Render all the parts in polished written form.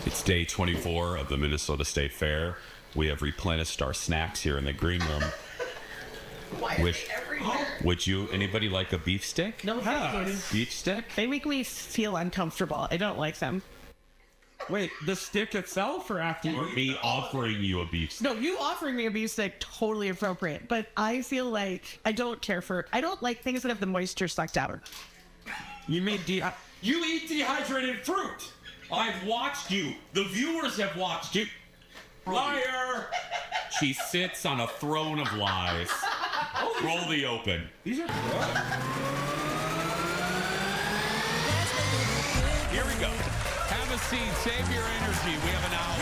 It's day 24 of the Minnesota State Fair. We have replenished our snacks here in the green room. Why are they everywhere? Would anybody like a beef stick? No, thank you. Beef stick? They make me feel uncomfortable. I don't like them. Wait, the stick itself or after Me offering you a beef stick. No, you offering me a beef stick, totally appropriate. But I feel like I don't like things that have the moisture sucked out. you eat dehydrated fruit. I've watched you. The viewers have watched you. Liar! She sits on a throne of lies. Roll the open. These are good. Here we go. Have a seat. Save your energy. We have an hour.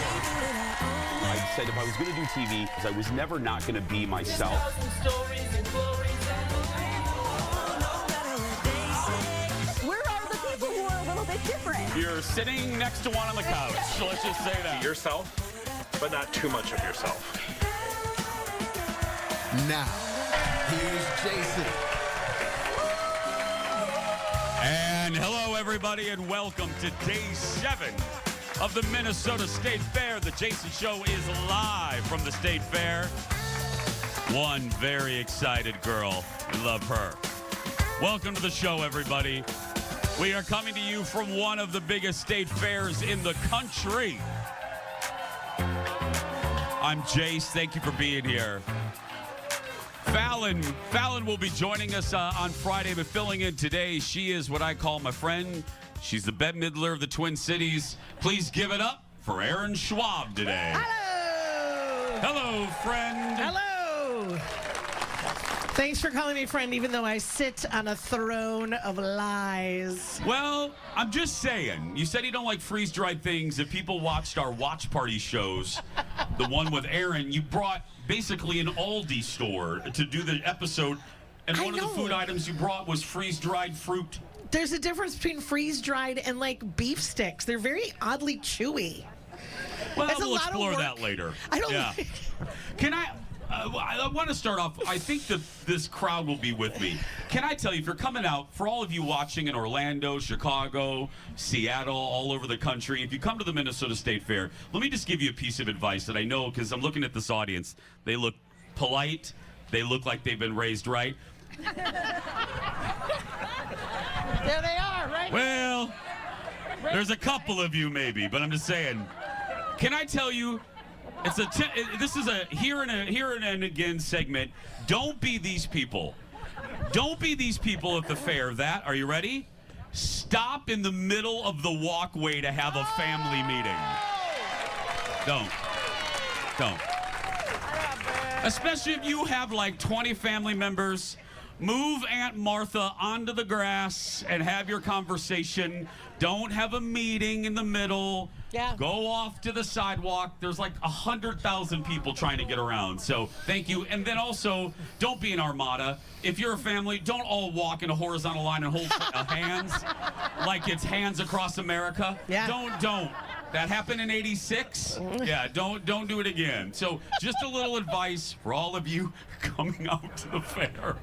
I said if I was going to do TV, because I was never not going to be myself. We're all the people who are a little bit different. You're sitting next to one on the couch. So let's just say that. Yourself, but not too much of yourself. Now, here's Jason. And hello, everybody, and welcome to day 7 of the Minnesota State Fair. The Jason Show is live from the State Fair. One very excited girl. We love her. Welcome to the show, everybody. We are coming to you from one of the biggest state fairs in the country. I'm Jace. Thank you for being here. Fallon will be joining us on Friday, but filling in today. She is what I call my friend. She's the Bette Midler of the Twin Cities. Please give it up for Erin Schwab today. Hello! Hello, friend. Hello! Thanks for calling me friend, even though I sit on a throne of lies. Well, I'm just saying. You said you don't like freeze-dried things. If people watched our watch party shows, the one with Erin, you brought basically an Aldi store to do the episode, and one of the food items you brought was freeze-dried fruit. There's a difference between freeze-dried and, like, beef sticks. They're very oddly chewy. Well, It's a we'll lot of explore work. that later. I don't Yeah. like... Can I want to start off, I think that this crowd will be with me. Can I tell you, if you're coming out, for all of you watching in Orlando, Chicago, Seattle, all over the country, if you come to the Minnesota State Fair, let me just give you a piece of advice that I know, because I'm looking at this audience. They look polite. They look like they've been raised right. There they are, right? Well, there's a couple of you maybe, but I'm just saying. Can I tell you, this is a here and again segment. Don't be these people. Don't be these people at the fair. Are you ready? Stop in the middle of the walkway to have a family meeting. Don't. Especially if you have like 20 family members. Move Aunt Martha onto the grass and have your conversation. Don't have a meeting in the middle. Yeah. Go off to the sidewalk. There's like 100,000 people trying to get around. So thank you. And then also, don't be an armada. If you're a family, don't all walk in a horizontal line and hold hands like it's hands across America. Yeah. Don't. That happened in '86. Yeah, don't do it again. So just a little advice for all of you coming out to the fair.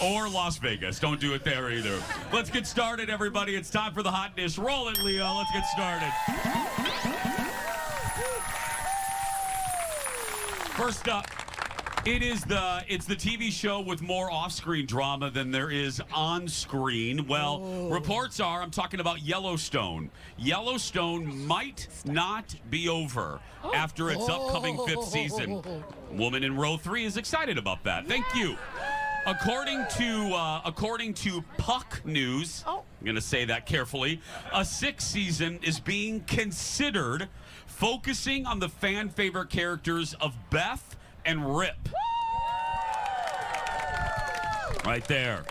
Or Las Vegas. Don't do it there either. Let's get started, everybody. It's time for the hot dish. Roll it, Leo. Let's get started. First up, it's the TV show with more off-screen drama than there is on-screen. Well, reports are, I'm talking about Yellowstone. Yellowstone might not be over after its upcoming 5th season. Woman in row 3 is excited about that. Thank you. According to Puck News, I'm going to say that carefully, a 6th season is being considered, focusing on the fan favorite characters of Beth and Rip. Right there.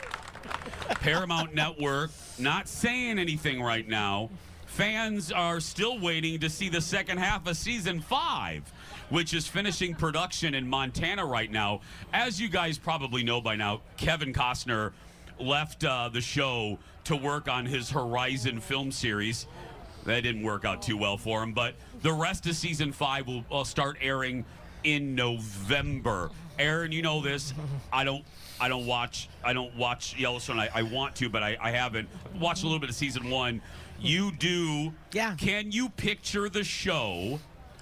Paramount Network not saying anything right now. Fans are still waiting to see the second half of season 5, which is finishing production in Montana right now. As you guys probably know by now, Kevin Costner left the show to work on his Horizon film series. That didn't work out too well for him, but the rest of season 5 will start airing in November. Aaron, you know this. I don't watch Yellowstone. I want to, but I haven't. Watched a little bit of season 1. You do. Yeah. Can you picture the show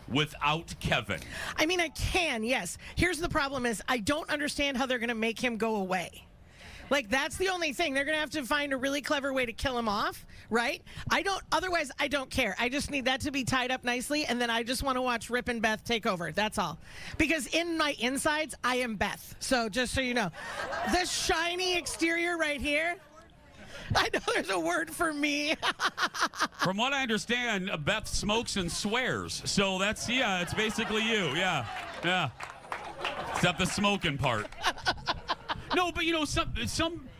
without Kevin? I mean, I can, yes. Here's the problem is I don't understand how they're going to make him go away. Like, that's the only thing. They're going to have to find a really clever way to kill him off, right? Otherwise, I don't care. I just need that to be tied up nicely, and then I just want to watch Rip and Beth take over. That's all. Because in my insides, I am Beth. So just so you know. The shiny exterior right here, I know there's a word for me. From what I understand, Beth smokes and swears. So that's, it's basically you. Yeah. Except the smoking part. No, but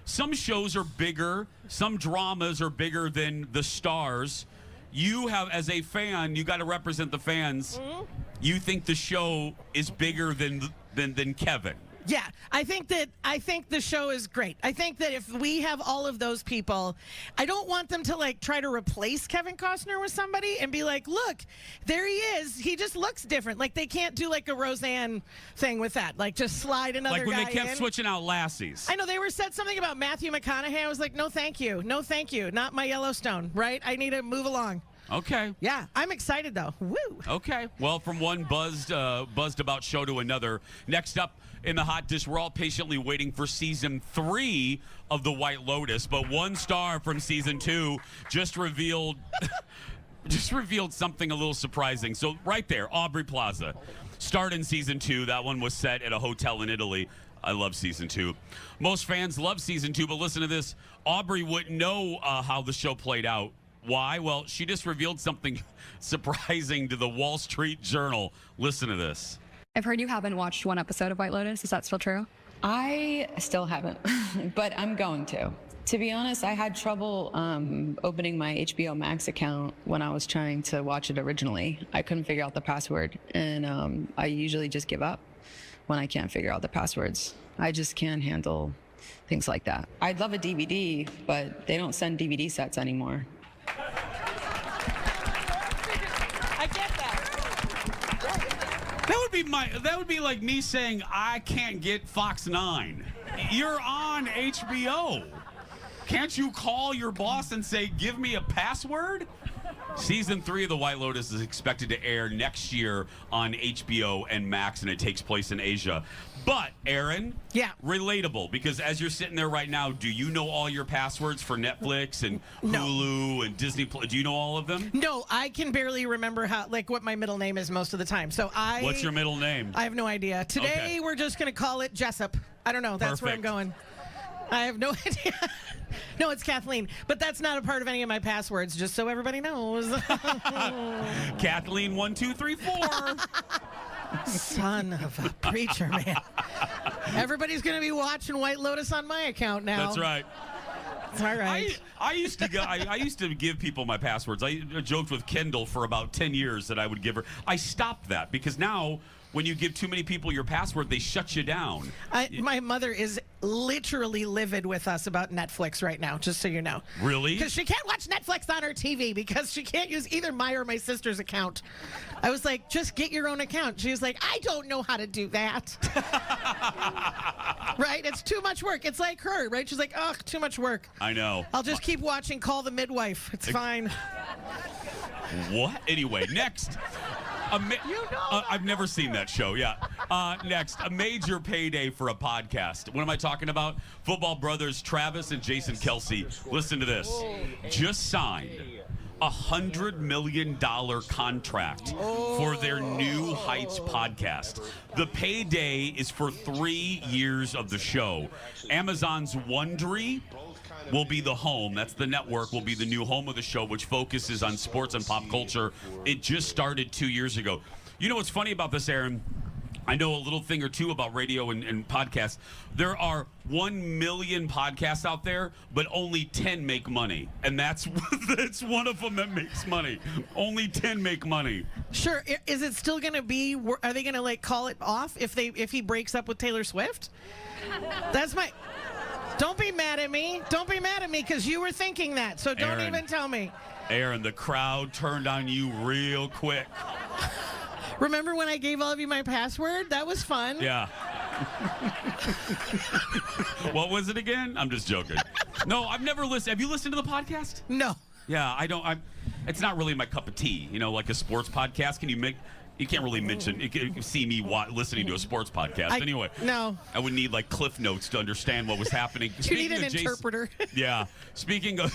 some shows are bigger. Some dramas are bigger than the stars. You have, as a fan, you got to represent the fans. Mm-hmm. You think the show is bigger than Kevin. Yeah, I think the show is great. I think that if we have all of those people, I don't want them to like try to replace Kevin Costner with somebody and be like, look, there he is. He just looks different. Like they can't do like a Roseanne thing with that. Like just slide another guy in. Like when they kept switching out lassies. I know they said something about Matthew McConaughey. I was like, no, thank you. No, thank you. Not my Yellowstone, right? I need to move along. Okay. Yeah, I'm excited though. Woo. Okay. Well, from one buzzed about show to another. Next up in the hot dish, we're all patiently waiting for season 3 of The White Lotus, but one star from season 2 just revealed something a little surprising. So right there, Aubrey Plaza, starred in season 2. That one was set at a hotel in Italy. I love season 2. Most fans love season 2, but listen to this. Aubrey wouldn't know how the show played out. Why? Well, she just revealed something surprising to the Wall Street Journal. Listen to this. I've heard you haven't watched one episode of White Lotus. Is that still true? I still haven't, but I'm going to. To be honest, I had trouble opening my HBO Max account when I was trying to watch it originally. I couldn't figure out the password, and I usually just give up when I can't figure out the passwords. I just can't handle things like that. I'd love a DVD, but they don't send DVD sets anymore. I get that. That would be like me saying I can't get Fox 9. You're on HBO. Can't you call your boss and say, give me a password? Season 3 of The White Lotus is expected to air next year on HBO and Max, and it takes place in Asia. But, Aaron, yeah, relatable, because as you're sitting there right now, do you know all your passwords for Netflix and Hulu and Disney Plus? Do you know all of them? No, I can barely remember what my middle name is most of the time. So What's your middle name? I have no idea. Today, we're just going to call it Jessup. I don't know. That's where I'm going. I have no idea. No, it's Kathleen, but that's not a part of any of my passwords, just so everybody knows. Kathleen 1 2 3 4. Son of a preacher, man. Everybody's going to be watching White Lotus on my account now. That's right. It's all right. I used to give people my passwords. I joked with Kendall for about 10 years that I would give her. I stopped that because now when you give too many people your password, they shut you down. My mother is literally livid with us about Netflix right now, just so you know. Really? Because she can't watch Netflix on her TV because she can't use either my or my sister's account. I was like, just get your own account. She was like, I don't know how to do that. Right? It's too much work. It's like her, right? She's like, ugh, too much work. I know. I'll just keep watching Call the Midwife. It's fine. What? Anyway, next. I've never seen that show. Yeah. Next, a major payday for a podcast. What am I talking about? Football brothers Travis and Jason Kelsey. Listen to this. Just signed a $100 million contract for their New Heights podcast. The payday is for 3 years of the show. Amazon's Wondery will be the home. That's the network, will be the new home of the show, which focuses on sports and pop culture. It just started 2 years ago. You know what's funny about this, Aaron? I know a little thing or two about radio and podcasts. There are 1 million podcasts out there, but only 10 make money. And that's one of them that makes money. Only 10 make money. Sure. Is it still going to be, are they going to like call it off if he breaks up with Taylor Swift? That's my... Don't be mad at me. Don't be mad at me because you were thinking that. So don't even tell me. Aaron, the crowd turned on you real quick. Remember when I gave all of you my password? That was fun. Yeah. What was it again? I'm just joking. No, I've never listened. Have you listened to the podcast? No. Yeah, I don't. It's not really my cup of tea. You know, like a sports podcast. You can't really mention. You can see me listening to a sports podcast. Anyway, no. I would need like cliff notes to understand what was happening. You need an interpreter. Yeah. Speaking of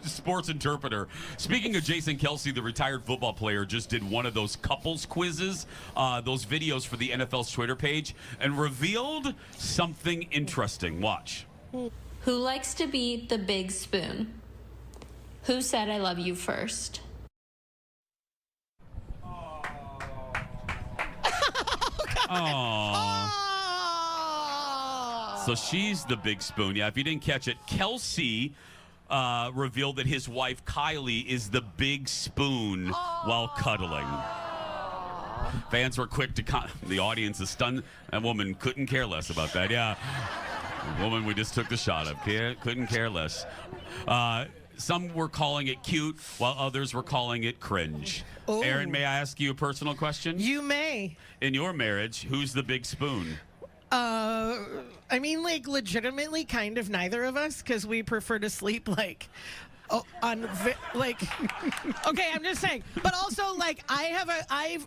sports interpreter, speaking of Jason Kelsey, the retired football player, just did one of those couples quizzes, those videos for the NFL's Twitter page, and revealed something interesting. Watch. Who likes to be the big spoon? Who said I love you first? Oh. So she's the big spoon. Yeah, if you didn't catch it, Kelsey revealed that his wife, Kylie, is the big spoon while cuddling. Fans were quick to the audience is stunned. That woman couldn't care less about that. Yeah. The woman we just took the shot of. Couldn't care less. Some were calling it cute, while others were calling it cringe. Oh. Aaron, may I ask you a personal question? You may. In your marriage, who's the big spoon? I mean, like, legitimately, kind of neither of us, because we prefer to sleep, like, okay, I'm just saying. But also, like,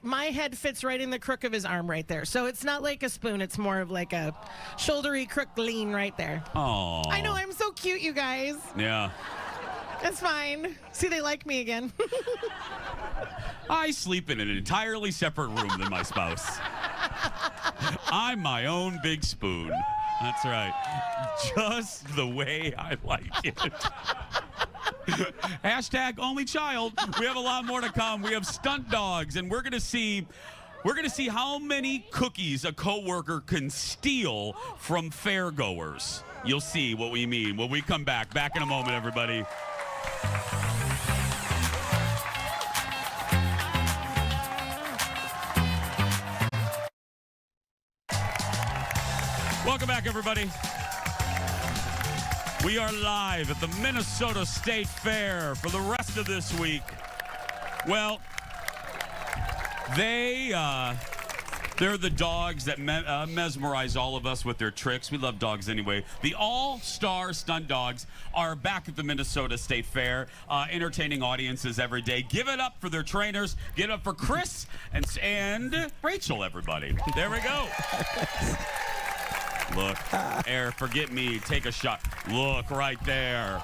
my head fits right in the crook of his arm right there. So it's not like a spoon. It's more of like a shouldery crook lean right there. Oh. I know, I'm so cute, you guys. Yeah. That's fine. See, they like me again. I sleep in an entirely separate room than my spouse. I'm my own big spoon. That's right. Just the way I like it. Hashtag only child. We have a lot more to come. We have stunt dogs, and we're gonna see how many cookies a coworker can steal from fairgoers. You'll see what we mean when we come back. Back in a moment, everybody. Welcome back, everybody. We are live at the Minnesota State Fair for the rest of this week. Well, they're the dogs that mesmerize all of us with their tricks. We love dogs anyway. The all-star stunt dogs are back at the Minnesota State Fair, entertaining audiences every day. Give it up for their trainers. Give it up for Chris and Rachel, everybody. There we go. Look, forget me. Take a shot. Look right there.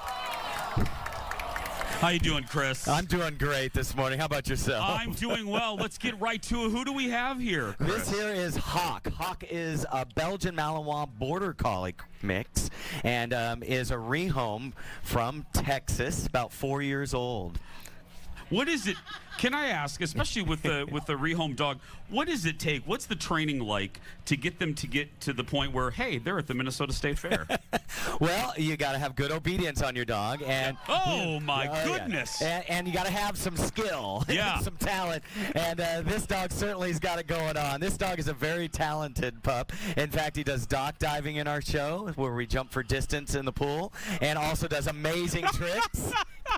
How you doing, Chris? I'm doing great this morning. How about yourself? I'm doing well. Let's get right to it. Who do we have here, Chris? This here is Hawk. Hawk is a Belgian Malinois Border Collie mix and is a rehome from Texas, about 4 years old. What is it? Can I ask, especially with the rehome dog, what does it take? What's the training like to get them to get to the point where, hey, they're at the Minnesota State Fair? Well, you got to have good obedience on your dog, and oh my goodness, and you got to have some skill, some talent, and this dog certainly has got it going on. This dog is a very talented pup. In fact, he does dock diving in our show, where we jump for distance in the pool, and also does amazing tricks.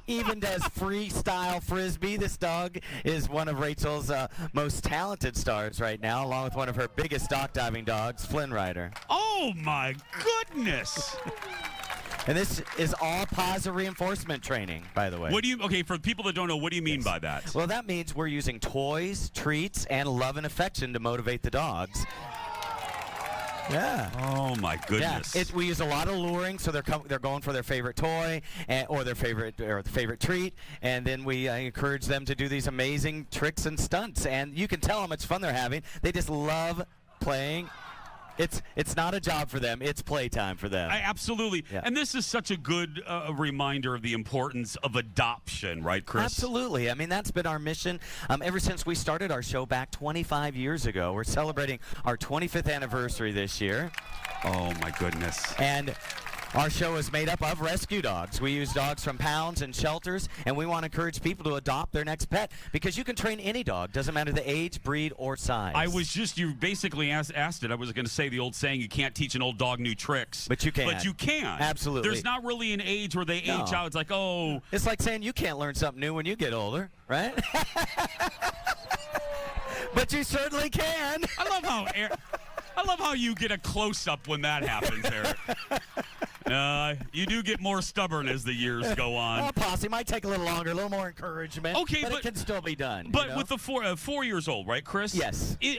Even does freestyle frisbee. This dog is one of Rachel's most talented stars right now, along with one of her biggest dock diving dogs, Flynn Rider. Oh my goodness! And this is all positive reinforcement training, by the way. Okay, for people that don't know, what do you mean by that? Well, that means we're using toys, treats, and love and affection to motivate the dogs. Yeah. Oh my goodness. Yeah. We use a lot of luring, so they're going for their favorite toy or their favorite treat, and then we encourage them to do these amazing tricks and stunts. And you can tell how much fun they're having. They just love playing. It's not a job for them. It's playtime for them. Absolutely. Yeah. And this is such a good reminder of the importance of adoption, right, Chris? Absolutely. I mean, that's been our mission ever since we started our show back 25 years ago. We're celebrating our 25th anniversary this year. Oh, my goodness. And our show is made up of rescue dogs. We use dogs from pounds and shelters, and we want to encourage people to adopt their next pet because you can train any dog. Doesn't matter the age, breed, or size. You basically asked it. I was going to say the old saying, you can't teach an old dog new tricks. But you can. But you can. Absolutely. There's not really an age where they age out. It's like, oh. It's like saying you can't learn something new when you get older, right? But you certainly can. I love how you get a close-up when that happens, Eric. You do get more stubborn as the years go on. Well, Posse might take a little longer, a little more encouragement. Okay, but it can still be done. But with the 4 years old, right, Chris? Yes. Do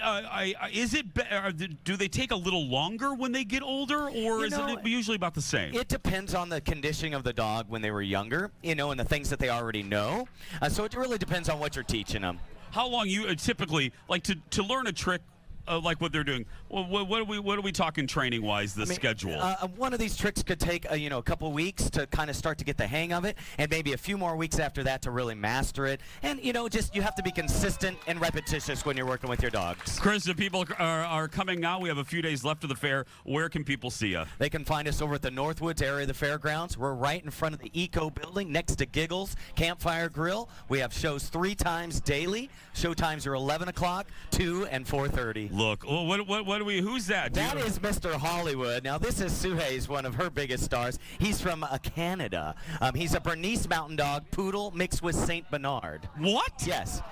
they take a little longer when they get older, or is it usually about the same? It depends on the conditioning of the dog when they were younger, and the things that they already know. So it really depends on what you're teaching them. How long you typically like to learn a trick? Like what they're doing. Well, what are we talking training wise? The schedule. One of these tricks could take a couple weeks to kind of start to get the hang of it, and maybe a few more weeks after that to really master it. And you have to be consistent and repetitious when you're working with your dogs. Chris, if people are coming now, we have a few days left of the fair. Where can people see you? They can find us over at the Northwoods area of the fairgrounds. We're right in front of the Eco Building, next to Giggles Campfire Grill. We have shows 3 times daily. Show times are 11 o'clock, 2, and 4:30. Look, what do we? Who's that? That is Mr. Hollywood. Now, this is Suhei's one of her biggest stars. He's from Canada. He's a Bernese Mountain Dog poodle mixed with Saint Bernard. What? Yes.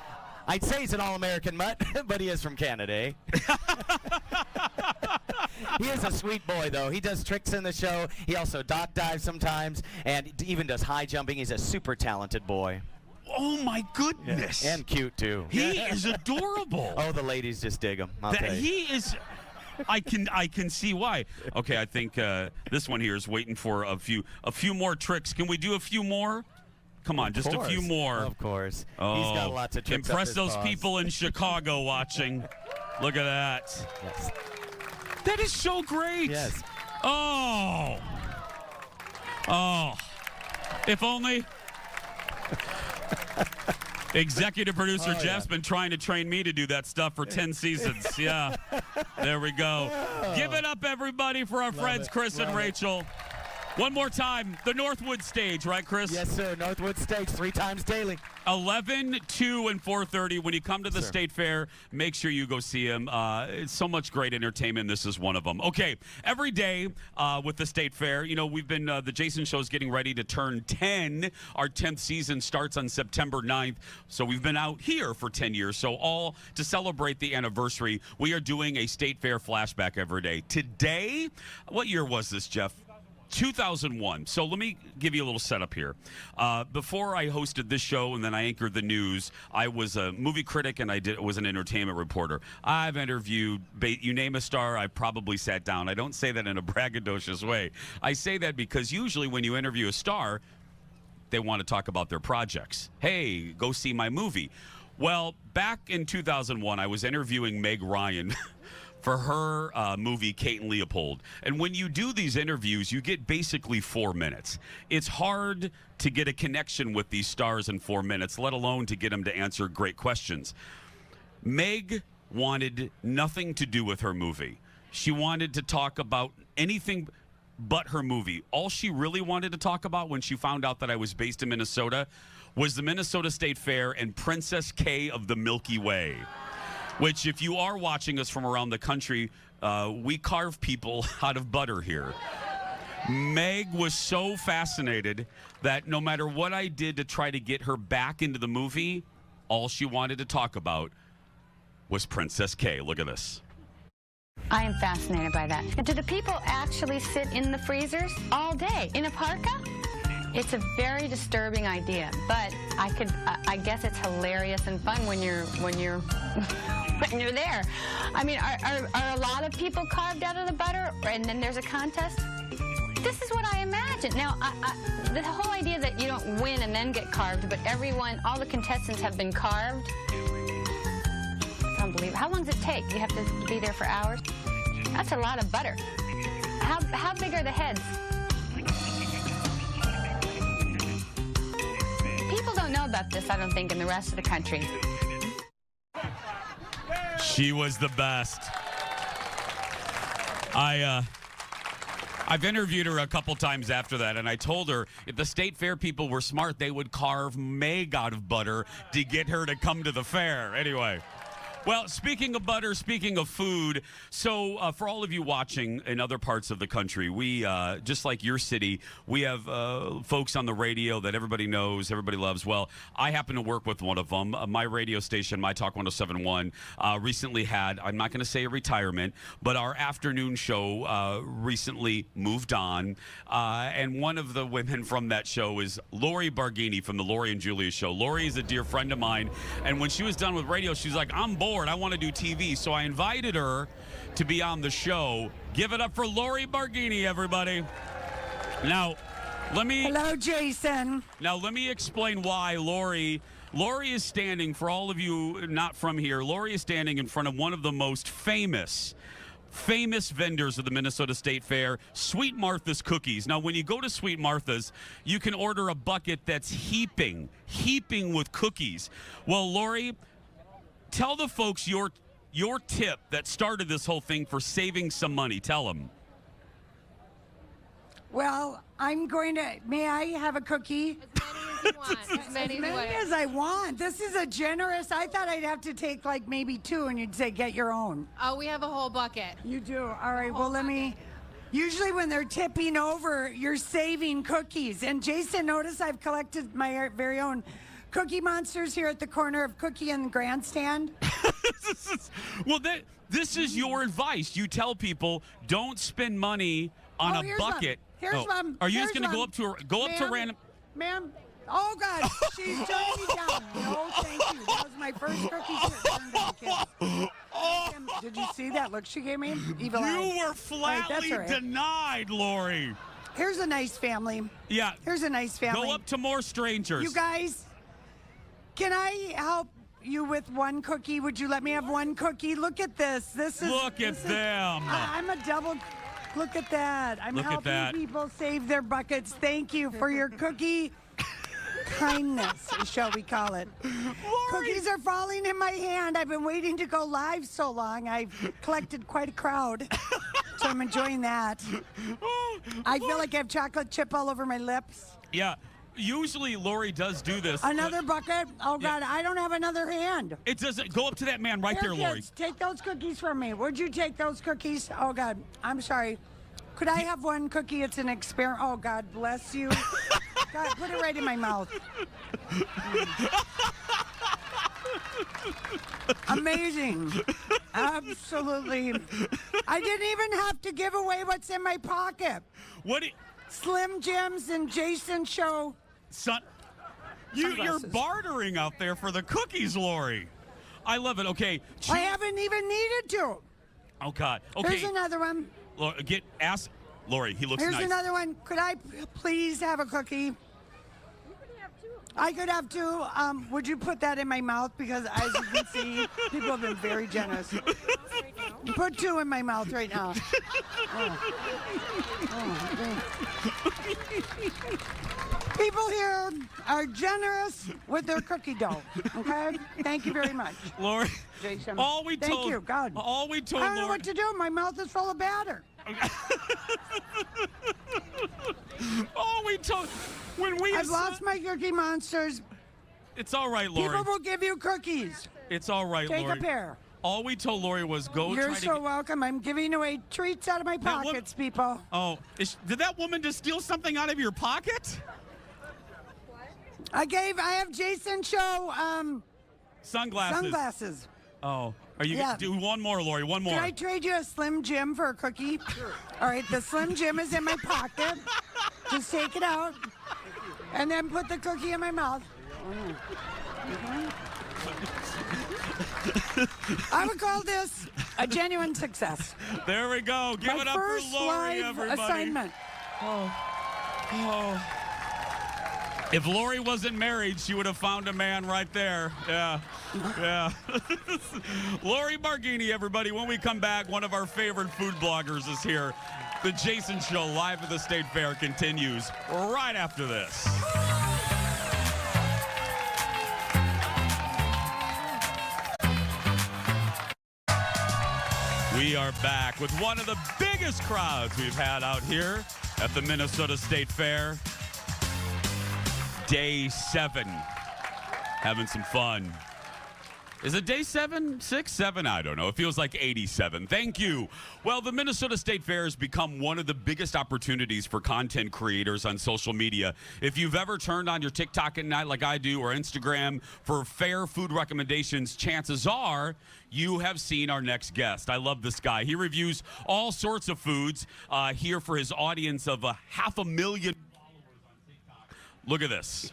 I'd say he's an all-American mutt, but he is from Canada, eh? He is a sweet boy, though. He does tricks in the show. He also dock dives sometimes, and even does high jumping. He's a super talented boy. Oh my goodness! Yeah. And cute too. He is adorable. Oh, the ladies just dig him. I'll tell you. He is. I can see why. Okay, I think this one here is waiting for a few more tricks. Can we do a few more? Come on, just a few more. Of course. Oh, he's got lots of tricks. Impress those people in Chicago watching. Look at that. Yes. That is so great. Yes. Oh. If only. Executive producer Jeff's been trying to train me to do that stuff for 10 seasons. Yeah. There we go. Give it up, everybody, for our friends Chris and Rachel. One more time, the Northwood stage, right, Chris? Yes, sir. Northwood stage 3 times daily. 11, 2, and 4:30. When you come to the State Fair, make sure you go see him. It's so much great entertainment. This is one of them. Okay, every day with the State Fair, we've been, the Jason Show's getting ready to turn 10. Our 10th season starts on September 9th. So we've been out here for 10 years. So all to celebrate the anniversary, we are doing a State Fair flashback every day. Today, what year was this, Jeff? 2001. So let me give you a little setup here. Before I hosted this show and then I anchored the news, I was a movie critic and I was an entertainment reporter. I've interviewed, you name a star, I've probably sat down. I don't say that in a braggadocious way. I say that because usually when you interview a star, they want to talk about their projects. Hey, go see my movie. Well, back in 2001, I was interviewing Meg Ryan for her movie, Kate and Leopold. And when you do these interviews, you get basically 4 minutes. It's hard to get a connection with these stars in 4 minutes, let alone to get them to answer great questions. Meg wanted nothing to do with her movie. She wanted to talk about anything but her movie. All she really wanted to talk about when she found out that I was based in Minnesota was the Minnesota State Fair and Princess K of the Milky Way. Which, if you are watching us from around the country, we carve people out of butter here. Meg was so fascinated that no matter what I did to try to get her back into the movie, all she wanted to talk about was Princess K. Look at this. I am fascinated by that. And do the people actually sit in the freezers all day in a parka? It's a very disturbing idea, but I guess it's hilarious and fun when you're when you're there. I mean, are a lot of people carved out of the butter, and then there's a contest? This is what I imagine. Now, the whole idea that you don't win and then get carved, but all the contestants have been carved. It's unbelievable. How long does it take? You have to be there for hours? That's a lot of butter. How big are the heads? People don't know about this, I don't think, in the rest of the country. She was the best. I've interviewed her a couple times after that, and I told her if the State Fair people were smart, they would carve Meg out of butter to get her to come to the fair. Anyway, Well, speaking of butter, speaking of food, so for all of you watching in other parts of the country, we, just like your city, we have folks on the radio that everybody knows, everybody loves. Well, I happen to work with one of them. My radio station, My Talk 107.1, recently had, I'm not going to say a retirement, but our afternoon show recently moved on. And one of the women from that show is Lori Barghini from the Lori and Julia show. Lori is a dear friend of mine. And when she was done with radio, she's like, I'm bored. I want to do TV. So I invited her to be on the show. Give it up for Lori Barghini, everybody. Now, Hello, Jason. Now, let me explain why Lori is standing, for all of you not from here, Lori is standing in front of one of the most famous vendors of the Minnesota State Fair, Sweet Martha's Cookies. Now, when you go to Sweet Martha's, you can order a bucket that's heaping with cookies. Well, Lori, tell the folks your tip that started this whole thing for saving some money. Tell them. Well, may I have a cookie? As many As I want. This is a generous, I thought I'd have to take like maybe 2 and you'd say get your own. Oh, we have a whole bucket. You do? All right, well usually when they're tipping over, you're saving cookies. And Jason, notice I've collected my very own Cookie Monsters here at the corner of Cookie and Grandstand. Well, this is your advice. You tell people don't spend money on a bucket. Here's one. Are you just going to go up to random? Ma'am. Oh, God. She's turning me down. No, thank you. That was my first cookie. Did you see that look she gave me? Evil eye. You were flatly denied, Lori. Here's a nice family. Yeah. Here's a nice family. Go up to more strangers. You guys, can I help you with one cookie? Would you let me have one cookie? Look at this. Look at them. I'm a double. Look at that. I'm helping people save their buckets. Thank you for your cookie kindness, shall we call it. Lori. Cookies are falling in my hand. I've been waiting to go live so long. I've collected quite a crowd, so I'm enjoying that. I feel like I have chocolate chip all over my lips. Yeah. Usually Lori does do this. Another bucket? Oh, God, I don't have another hand. It doesn't. Go up to that man right there, Lori. Kids, take those cookies from me. Would you take those cookies? Oh, God, I'm sorry. Could I have one cookie? It's an experiment. Oh, God bless you. God, put it right in my mouth. Amazing. Absolutely. I didn't even have to give away what's in my pocket. Slim Jims and Jason show. You're bartering out there for the cookies, Lori. I love it. Okay. I haven't even needed to. Oh, God. Okay. Here's another one. Ask Lori. He looks nice. Here's another one. Could I please have a cookie? I could have 2. Would you put that in my mouth? Because as you can see, people have been very generous. Put 2 in my mouth right now. People here are generous with their cookie dough. Okay? Thank you very much. Lori, Jason. Thank you, God. All we told I don't know Lori. what to do. My mouth is full of batter. All we told I've lost my Cookie Monsters. It's all right, Lori. People will give you cookies. It's all right, Take Lori. a pair. All we told Lori was go. You're so welcome. I'm giving away treats out of my pockets, people. Oh, did that woman just steal something out of your pocket? I have Jason show sunglasses. Oh, are you gonna do one more, Lori? One more. Can I trade you a Slim Jim for a cookie? Sure. All right, the Slim Jim is in my pocket. Just take it out, and then put the cookie in my mouth. I would call this a genuine success. There we go. Give it up for Lori, everybody. Assignment. Oh. If Lori wasn't married, she would have found a man right there. Yeah. Lori Barghini, everybody. When we come back, one of our favorite food bloggers is here. The Jason Show live at the State Fair continues right after this. We are back with one of the biggest crowds we've had out here at the Minnesota State Fair. Day 7. Having some fun. Is it day 7, 6, 7? I don't know. It feels like 87. Thank you. Well, the Minnesota State Fair has become one of the biggest opportunities for content creators on social media. If you've ever turned on your TikTok at night like I do or Instagram for fair food recommendations, chances are you have seen our next guest. I love this guy. He reviews all sorts of foods here for his audience of 500,000 followers on TikTok. Look at this.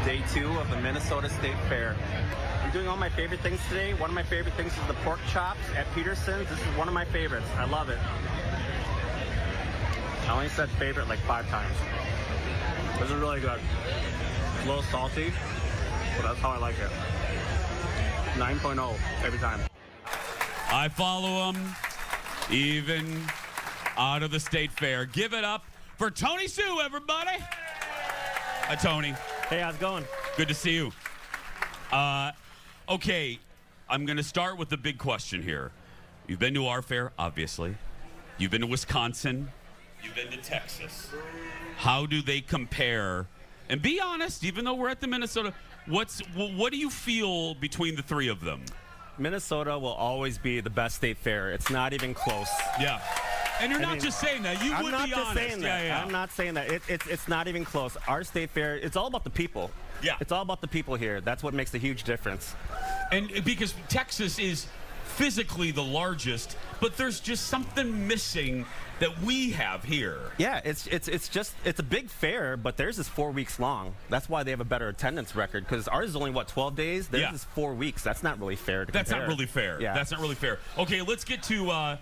Day 2 of the Minnesota State Fair. I'm doing all my favorite things today. One of my favorite things is the pork chops at Peterson's. This is one of my favorites. I love it. I only said favorite like 5 times. This is really good. It's a little salty, but that's how I like it. 9.0 every time. I follow him even out of the State Fair. Give it up for Tony Sue, everybody. Hi, Tony. Hey, how's it going? Good to see you. Okay, I'm going to start with the big question here. You've been to our fair, obviously. You've been to Wisconsin. You've been to Texas. How do they compare? And be honest, even though we're at the Minnesota, what do you feel between the three of them? Minnesota will always be the best state fair. It's not even close. Yeah. And you're not just saying that. You would be honest. I'm not just saying that. Yeah. I'm not saying that. It's not even close. Our state fair, it's all about the people. Yeah. It's all about the people here. That's what makes a huge difference. And because Texas is physically the largest, but there's just something missing that we have here. Yeah, it's a big fair, but theirs is 4 weeks long. That's why they have a better attendance record, because ours is only, 12 days? Theirs is 4 weeks. That's not really fair to compare. That's not really fair. Yeah. That's not really fair. Okay, let's get to,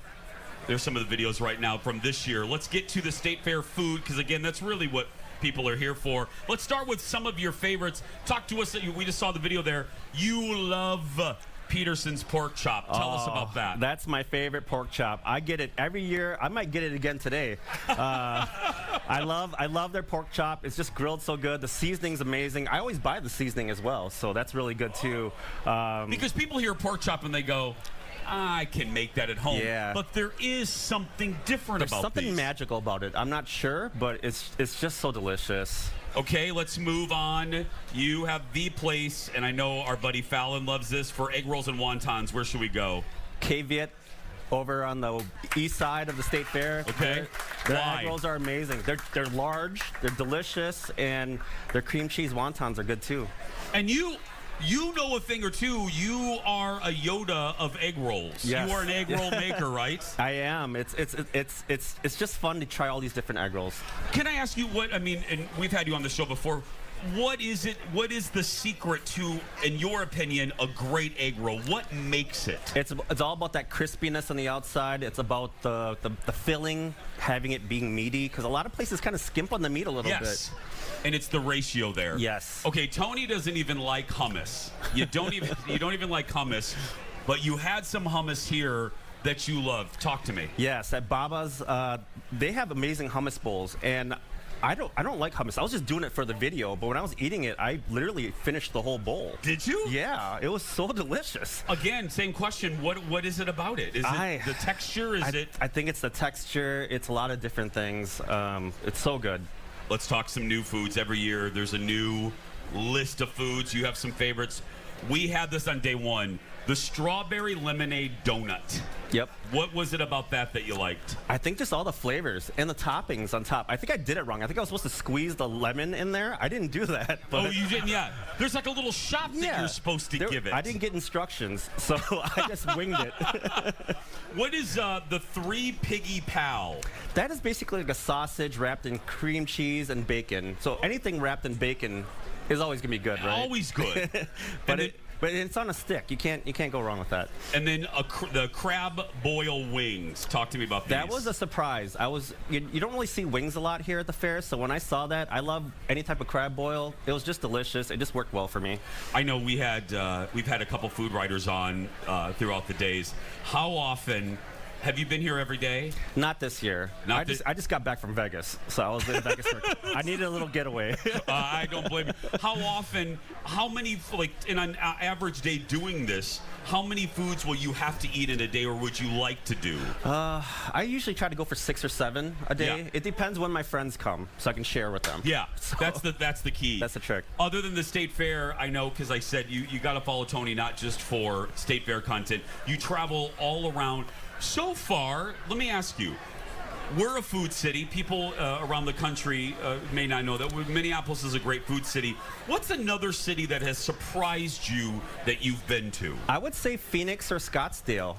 there's some of the videos right now from this year. Let's get to the State Fair food, because again, that's really what people are here for. Let's start with some of your favorites. Talk to us. We just saw the video there. You love Peterson's pork chop. Tell us about that. That's my favorite pork chop. I get it every year. I might get it again today. I love their pork chop. It's just grilled so good. The seasoning's amazing. I always buy the seasoning as well, so that's really good too. Because people hear pork chop and they go, I can make that at home. Yeah. But there is something different There's about something these. magical about it. I'm not sure, but it's just so delicious. Okay, let's move on. You have the place, and I know our buddy Fallon loves this, for egg rolls and wontons. Where should we go? K-Viet over on the east side of the State Fair. Okay. Their Why? egg rolls are amazing. They're large, they're delicious, and their cream cheese wontons are good too. And you know a thing or two. You are a Yoda of egg rolls. Yes. You are an egg roll maker, right? I am. It's just fun to try all these different egg rolls. Can I ask you what, and we've had you on the show before, what is the secret to, in your opinion, a great egg roll? What makes it? It's all about that crispiness on the outside. It's about the filling, having it being meaty, because a lot of places kind of skimp on the meat a little bit. And it's the ratio there. Yes. Okay, Tony doesn't even like hummus. You don't even like hummus, but you had some hummus here that you love. Talk to me. Yes, at Baba's, they have amazing hummus bowls, and I don't like hummus. I was just doing it for the video, but when I was eating it, I literally finished the whole bowl. Did you? Yeah, it was so delicious. Again, same question. What is it about it? Is it the texture? I think it's the texture. It's a lot of different things. It's so good. Let's talk some new foods. Every year there's a new list of foods. You have some favorites. We had this on day one. The strawberry lemonade donut. Yep. What was it about that you liked? I think just all the flavors and the toppings on top. I think I did it wrong. I think I was supposed to squeeze the lemon in there. I didn't do that. But oh, you didn't? Yeah. There's like a little shot that you're supposed to give it. I didn't get instructions, so I just winged it. What is the Three Piggy Pal? That is basically like a sausage wrapped in cream cheese and bacon. So anything wrapped in bacon is always gonna be good, right? Always good. But it's on a stick. You can't go wrong with that. And then the crab boil wings. Talk to me about these. That was a surprise. You don't really see wings a lot here at the fair, so when I saw that, I love any type of crab boil. It was just delicious. It just worked well for me. I know we've had a couple food writers on throughout the days. How often Have you been here every day? Not this year. I just got back from Vegas, so I was in Vegas. I needed a little getaway. I don't blame you. How often? How many? Like in an average day doing this, how many foods will you have to eat in a day, or would you like to do? I usually try to go for 6 or 7 a day. Yeah. It depends when my friends come, so I can share with them. Yeah, So, that's the key. That's the trick. Other than the State Fair, I know because I said you got to follow Tony not just for State Fair content. You travel all around. So far, let me ask you. We're a food city. People around the country may not know that. Minneapolis is a great food city. What's another city that has surprised you that you've been to? I would say Phoenix or Scottsdale.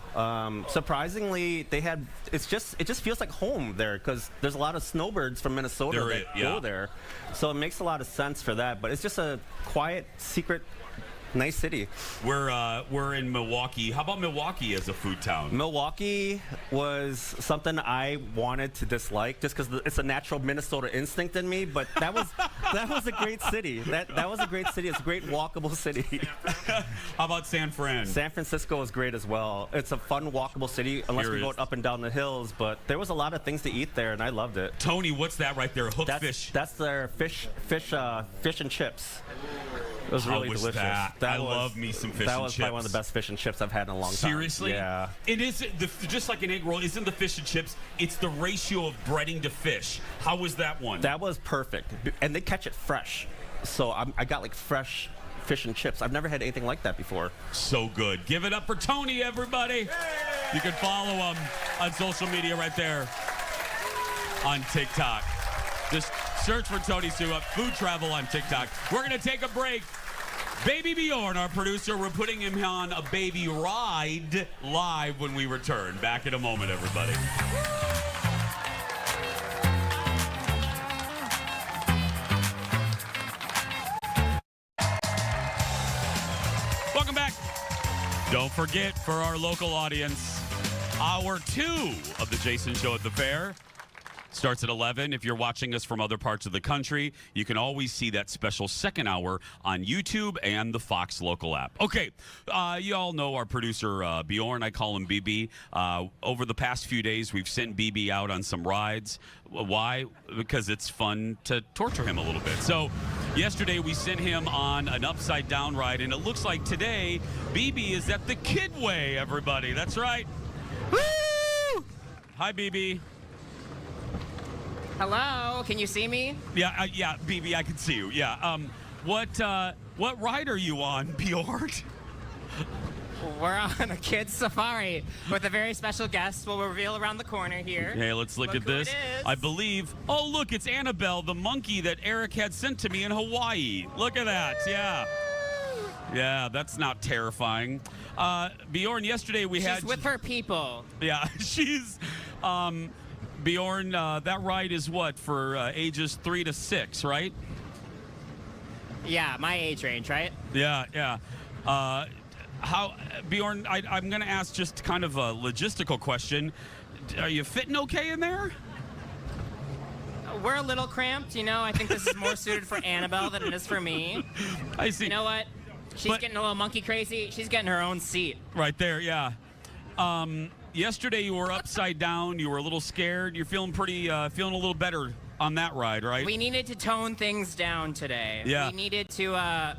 Surprisingly, it just feels like home there because there's a lot of snowbirds from Minnesota that go there. So it makes a lot of sense for that. But it's just a quiet, secret, nice city. We're in Milwaukee. How about Milwaukee as a food town? Milwaukee was something I wanted to dislike just because it's a natural Minnesota instinct in me. But that was a great city. That was a great city. It's a great walkable city. How about San Fran? San Francisco is great as well. It's a fun walkable city unless we go up and down the hills. But there was a lot of things to eat there, and I loved it. Tony, what's that right there? Hooked fish. That's their fish and chips. It was really delicious. I love me some fish and chips. That was probably one of the best fish and chips I've had in a long time. Seriously? Yeah. It is just like an egg roll. Isn't the fish and chips? It's the ratio of breading to fish. How was that one? That was perfect, and they catch it fresh. So I got like fresh fish and chips. I've never had anything like that before. So good. Give it up for Tony, everybody. You can follow him on social media right there on TikTok. Just search for Tony Sua, Food Travel on TikTok. We're going to take a break. Baby Bjorn, our producer, we're putting him on a baby ride live when we return. Back in a moment, everybody. Welcome back. Don't forget, for our local audience, Hour 2 of the Jason Show at the Fair starts at 11. If you're watching us from other parts of the country, you can always see that special second hour on YouTube and the Fox local app. Okay, you all know our producer, Bjorn. I call him BB. Over the past few days, we've sent BB out on some rides. Why? Because it's fun to torture him a little bit. So yesterday, we sent him on an upside-down ride, and it looks like today, BB is at the Kidway, everybody. That's right. Woo! Hi, BB. Hello, can you see me? Yeah, BB, I can see you. Yeah. What ride are you on, Bjorn? We're on a kids' safari with a very special guest we'll reveal around the corner here. Hey, let's look at this. I believe. Oh, look, it's Annabelle, the monkey that Eric had sent to me in Hawaii. Look at that. Yeah. Yeah, that's not terrifying. Bjorn, yesterday she's with her people. Yeah, she's. Bjorn, that ride is what, for ages 3 to 6, right? Yeah, my age range, right? Yeah. Bjorn, I'm going to ask just kind of a logistical question. Are you fitting okay in there? We're a little cramped, you know. I think this is more suited for Annabelle than it is for me. I see. You know what? She's getting a little monkey crazy. She's getting her own seat. Right there, yeah. Yesterday you were upside down. You were a little scared. You're feeling a little better on that ride, right? We needed to tone things down today. Yeah. We needed to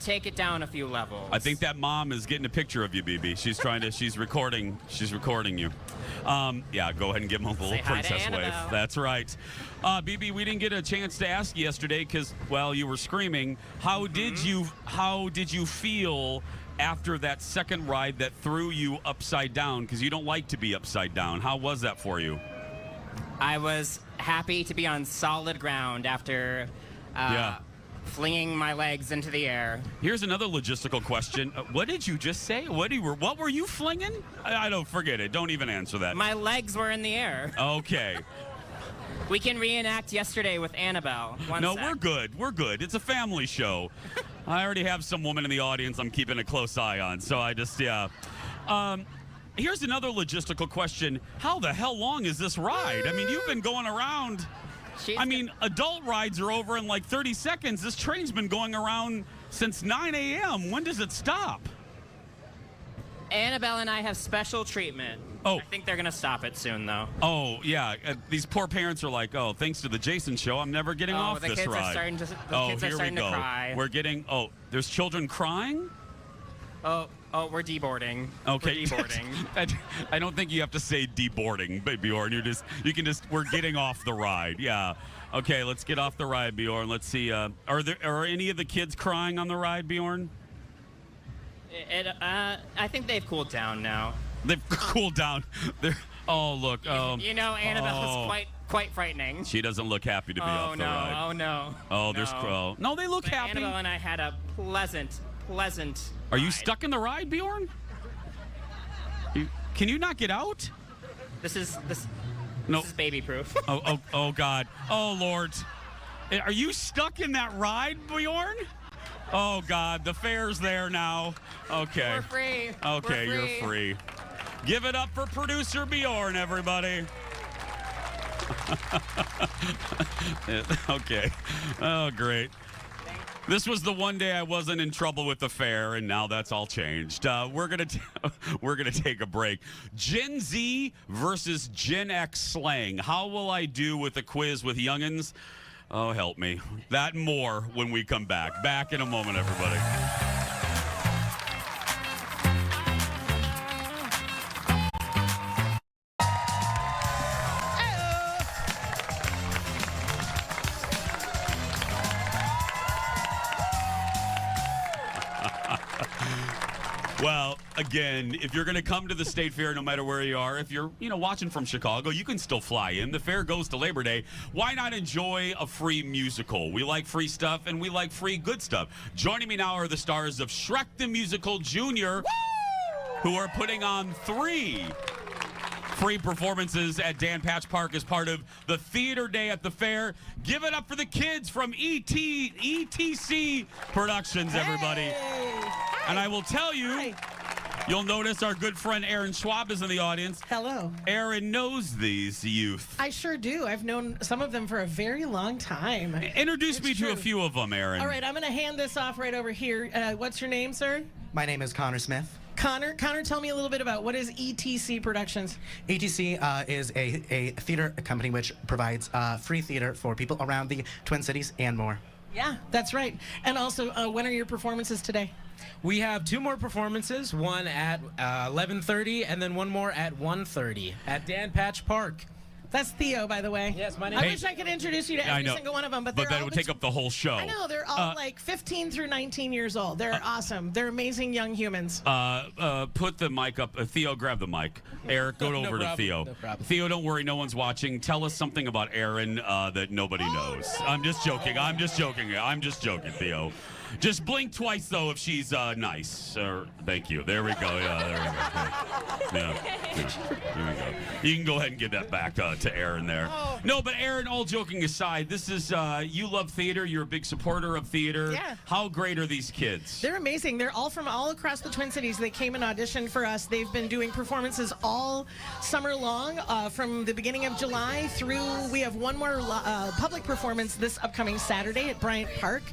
take it down a few levels. I think that mom is getting a picture of you, BB. She's recording you. Yeah, go ahead and give him a little princess wave. That's right. BB, we didn't get a chance to ask you yesterday because, well, you were screaming. How did you feel after that second ride that threw you upside down? Because you don't like to be upside down. How was that for you? I was happy to be on solid ground after flinging my legs into the air. Here's another logistical question. What did you just say? What were you flinging? I don't forget it. Don't even answer that. My legs were in the air. Okay. We can reenact yesterday with Annabelle. We're good. We're good. It's a family show. I already have some woman in the audience I'm keeping a close eye on. So I just, here's another logistical question. How the hell long is this ride? I mean, you've been going around. Adult rides are over in like 30 seconds. This train's been going around since 9 a.m. When does it stop? Annabelle and I have special treatment. Oh. I think they're going to stop it soon, though. Oh, yeah. These poor parents are like, oh, thanks to the Jason show, I'm never getting off the this kids ride. Are starting to, the oh, kids are here starting we go. to cry. We're getting, there's children crying? Oh, we're deboarding. Okay. We're deboarding. I don't think you have to say deboarding, Bjorn. We're getting off the ride. Yeah. Okay, let's get off the ride, Bjorn. Let's see. Are any of the kids crying on the ride, Bjorn? I think they've cooled down now. They've cooled down. Look. Annabelle is quite frightening. She doesn't look happy to be off the ride. Oh, no. Oh, there's crow. No, they look happy. Annabelle and I had a pleasant Are you stuck in the ride, Bjorn? Can you not get out? This is baby proof. oh God. Oh Lord. Are you stuck in that ride, Bjorn? Oh God, the fair's there now. Okay. We're free. Okay, We're you're free. Give it up for producer Bjorn, everybody. Okay. Oh, great. This was the one day I wasn't in trouble with the fair, and now that's all changed. We're gonna take a break. Gen Z versus Gen X slang. How will I do with the quiz with youngins? Oh, help me. That and more when we come back. Back in a moment, everybody. Well, again, if you're going to come to the State Fair, no matter where you are, if you're, watching from Chicago, you can still fly in. The fair goes to Labor Day. Why not enjoy a free musical? We like free stuff, and we like free good stuff. Joining me now are the stars of Shrek the Musical Jr., who are putting on 3 free performances at Dan Patch Park as part of the theater day at the fair. Give it up for the kids from ETC Productions, everybody. And I will tell you, you'll notice our good friend Aaron Schwab is in the audience. Hello. Aaron knows these youth. I sure do. I've known some of them for a very long time. Introduce me to a few of them, Aaron. All right, I'm going to hand this off right over here. What's your name, sir? My name is Connor Smith. Connor, tell me a little bit about what is ETC Productions? ETC is a theater company which provides free theater for people around the Twin Cities and more. Yeah, that's right. And also, when are your performances today? We have 2 more performances, one at 11:30 and then one more at 1:30 at Dan Patch Park. That's Theo, by the way. Yes, my name. I wish I could introduce you to every single one of them, but that would take up the whole show. I know, they're all like 15 through 19 years old. They're awesome. They're amazing young humans. Put the mic up. Theo, grab the mic. Eric, go over to Theo. No problem. Theo, don't worry, no one's watching. Tell us something about Aaron that nobody knows. No. I'm just joking, Theo. Just blink twice, though, if she's nice. Thank you. There we go. Yeah, there we go. There we go. You can go ahead and give that back to Aaron there. Oh. No, but Aaron, all joking aside, this is, you love theater. You're a big supporter of theater. Yeah. How great are these kids? They're amazing. They're all from all across the Twin Cities. They came and auditioned for us. They've been doing performances all summer long, from the beginning of July through. We have one more public performance this upcoming Saturday at Bryant Park.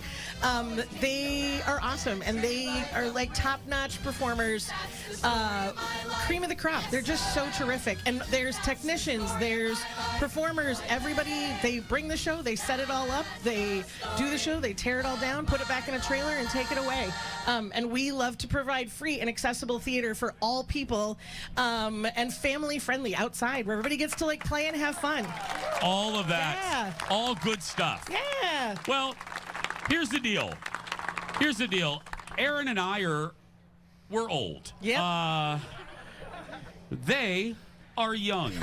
They are awesome, and they are like top-notch performers, cream of the crop. They're just so terrific. And there's technicians, there's performers, everybody. They bring the show, they set it all up, they do the show, they tear it all down, put it back in a trailer, and take it away. And we love to provide free and accessible theater for all people, and family-friendly outside, where everybody gets to like play and have fun. All of that. Yeah. All good stuff. Yeah. Well, here's the deal. Aaron and I we're old. Yeah. They are young.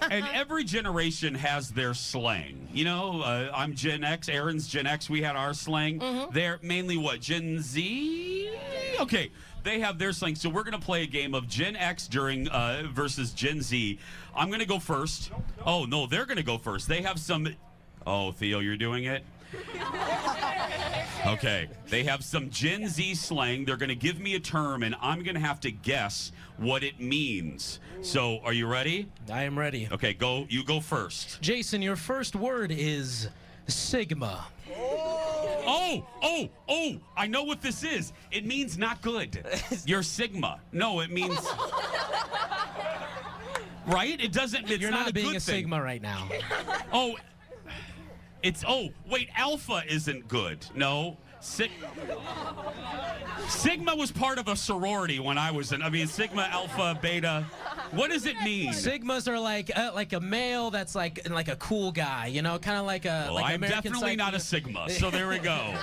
And every generation has their slang. I'm Gen X, Aaron's Gen X, we had our slang. Mm-hmm. They're mainly what, Gen Z? Okay, they have their slang. So we're going to play a game of Gen X versus Gen Z. I'm going to go first. Oh, no, they're going to go first. They have some... Oh, Theo, you're doing it? Okay, they have some Gen Z slang. They're going to give me a term, and I'm going to have to guess what it means. So, are you ready? I am ready. Okay, you go first. Jason, your first word is Sigma. Oh, I know what this is. It means not good. You're Sigma. No, it means... Right? It doesn't... It's You're not not being good a thing. Sigma right now. Oh, it's... Oh, wait, Alpha isn't good. No. Sigma was part of a sorority when I was in... I mean, Sigma, Alpha, Beta... What does it mean? Sigmas are like a male that's like a cool guy, you know, kind of like a. Well, like I'm American definitely not a Sigma, so there we go.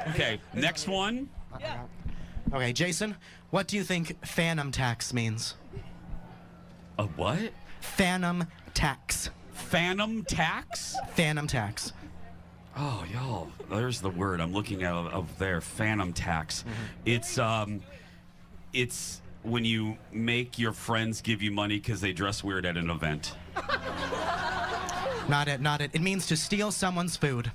Okay, next one. Okay, Jason, what do you think phantom tax means? A what? Phantom tax. Phantom tax? Phantom tax. Oh, y'all, there's the word I'm looking at of there. Phantom tax. It's when you make your friends give you money because they dress weird at an event. Not it. It means to steal someone's food.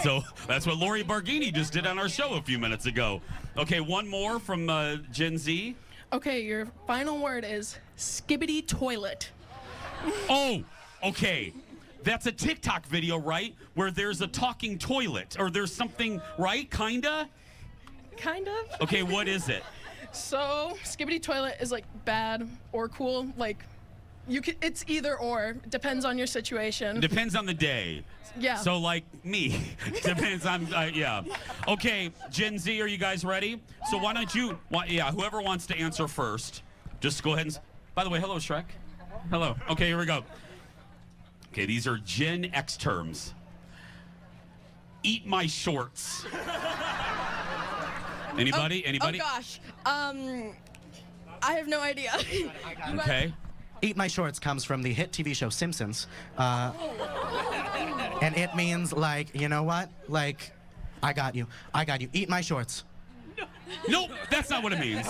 So that's what Lori Barghini just did on our show a few minutes ago. Okay, one more from Gen Z. Okay, your final word is skibbity toilet. Oh, okay. That's a TikTok video, right? Where there's a talking toilet, or there's something, right? Kinda? Kind of. Okay, what is it? So, skibbity toilet is like bad or cool. Like, it's either or. Depends on your situation. Depends on the day. Yeah. So, like me. Depends on, yeah. Okay, Gen Z, are you guys ready? So why don't you, whoever wants to answer first, just go ahead and, by the way, hello, Shrek. Hello. Okay, here we go. Okay, these are Gen X terms. Eat my shorts. Anybody? Anybody? Oh gosh. I have no idea. Okay. Eat my shorts comes from the hit TV show Simpsons. And it means like, you know what? Like, I got you. Eat my shorts. Nope, that's not what it means.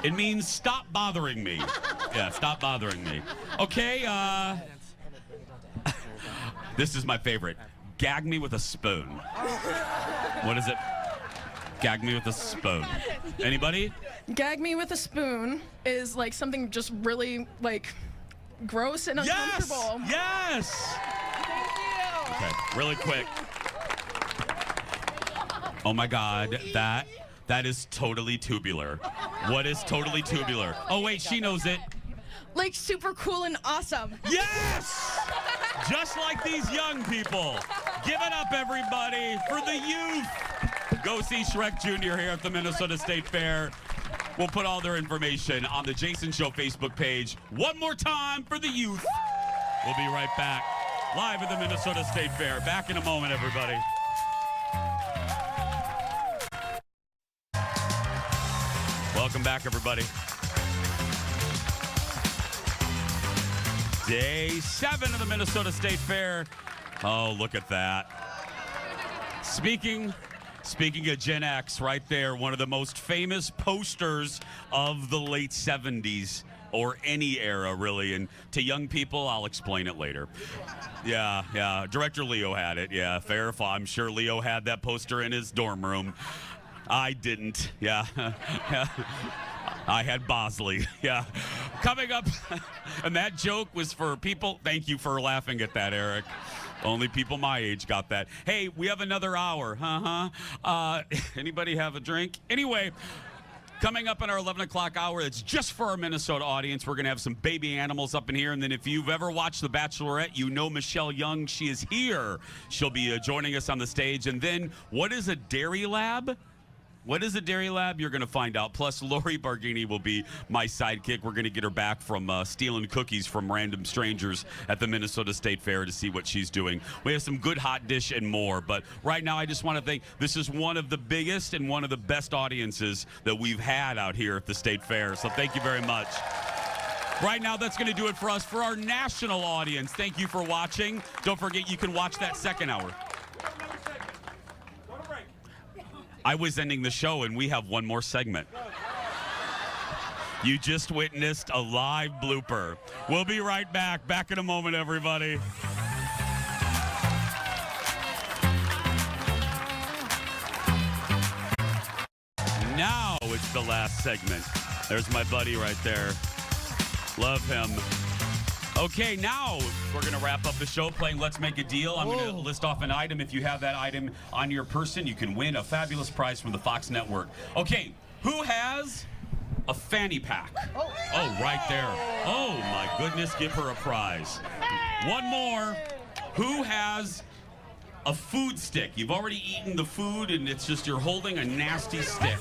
It means stop bothering me. Yeah, stop bothering me. Okay, this is my favorite. Gag me with a spoon. What is it? Gag me with a spoon. Anybody? Gag me with a spoon is like something just really like gross and uncomfortable. Yes! Thank you. Okay, really quick. Oh my God, that is totally tubular. What is totally tubular? Oh wait, she knows it. Like super cool and awesome. Yes! Just like these young people. Give it up, everybody, for the youth. Go see Shrek Jr. here at the Minnesota State Fair. We'll put all their information on the Jason Show Facebook page. One more time for the youth. We'll be right back. Live at the Minnesota State Fair. Back in a moment, everybody. Welcome back, everybody. Day 7 of the Minnesota State Fair. Oh, look at that. Speaking of Gen X, right there, one of the most famous posters of the late 70s, or any era, really. And to young people, I'll explain it later. Yeah. Director Leo had it. Yeah, fair. I'm sure Leo had that poster in his dorm room. I didn't. Yeah. I had Bosley. Yeah. Coming up, and that joke was for people. Thank you for laughing at that, Eric. Only people my age got that. Hey, we have another hour. Anybody have a drink? Anyway, coming up in our 11 o'clock hour, it's just for our Minnesota audience. We're going to have some baby animals up in here. And then if you've ever watched The Bachelorette, you know Michelle Young. She is here. She'll be joining us on the stage. And then what is a Dairy Lab? What is a Dairy Lab? You're going to find out. Plus, Lori Barghini will be my sidekick. We're going to get her back from stealing cookies from random strangers at the Minnesota State Fair to see what she's doing. We have some good hot dish and more. But right now, I just want to think this is one of the biggest and one of the best audiences that we've had out here at the State Fair. So thank you very much. Right now, that's going to do it for us. For our national audience, thank you for watching. Don't forget, you can watch that second hour. I was ending the show, and we have one more segment. You just witnessed a live blooper. We'll be right back. Back in a moment, everybody. Now it's the last segment. There's my buddy right there. Love him. Okay, now we're going to wrap up the show playing Let's Make a Deal. I'm going to list off an item. If you have that item on your person, you can win a fabulous prize from the Fox Network. Okay, who has a fanny pack? Oh, right there. Oh, my goodness, give her a prize. One more. Who has a food stick? You've already eaten the food, and it's just you're holding a nasty stick.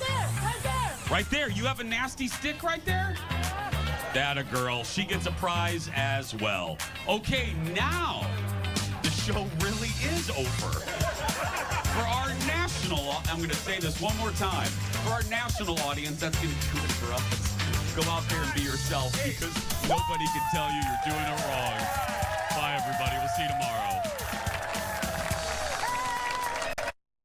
Right there. You have a nasty stick right there? That a girl. She gets a prize as well. Okay, now the show really is over. For our national, I'm going to say this one more time. For our national audience, that's going to do it for us. Go out there and be yourself because nobody can tell you you're doing it wrong. Bye, everybody. We'll see you tomorrow.